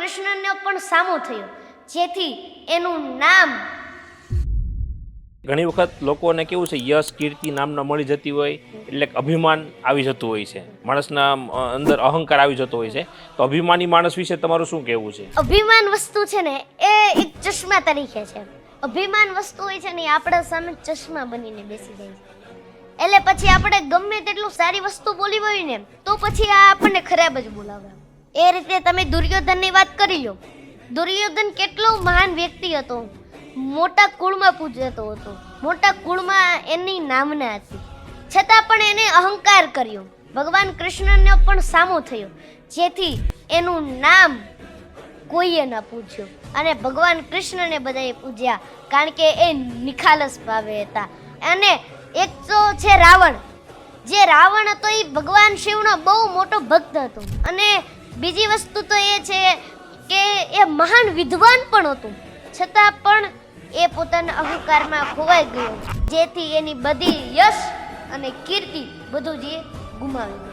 કૃષ્ણનો પણ સામો થયો, જેથી એનું નામ. ઘણી વખત લોકોને કેવું છે, યશ કીર્તિ નામના મળી જતી હોય એટલે અભિમાન આવી જતું હોય છે, માણસના અંદર અહંકાર આવી જતો હોય છે. તો અભિમાની માણસ વિશે તમારું શું કહેવું છે? અભિમાન વસ્તુ છે ને એ એક ચશ્મા તરીકે છે. અભિમાન વસ્તુ હોય છે ને એ આપણા સામે ચશ્મા બનીને બેસી જાય છે. એટલે પછી આપણે ગમે તેટલું સારી વસ્તુ બોલી હોય ને તો પછી આ આપણને ખરાબ જ બોલાવે. એ રીતે તમે દુર્યોધનની વાત કરી લો. દુર્યોધન કેટલો મહાન વ્યક્તિ હતો, મોટા કુળમાં પૂજતો હતો, મોટા કુળમાં એની નામના હતી, છતાં પણ એને અહંકાર કર્યો. ભગવાન કૃષ્ણનો પણ સામો થયો, જેથી એનું નામ કોઈએ ન પૂછ્યું. અને ભગવાન કૃષ્ણને બધાએ પૂજ્યા, કારણ કે એ નિખાલસ ભાવે હતા. અને એક તો છે રાવણ. જે રાવણ હતો એ ભગવાન શિવનો બહુ મોટો ભક્ત હતો. અને બીજી વસ્તુ તો એ છે કે એ મહાન વિદ્વાન પણ હતું, છતાં પણ એ પોતાના અહંકારમાં ખોવાઈ ગયો, જેથી એની બધી યશ અને કીર્તિ બધું જ એ ગુમાવી.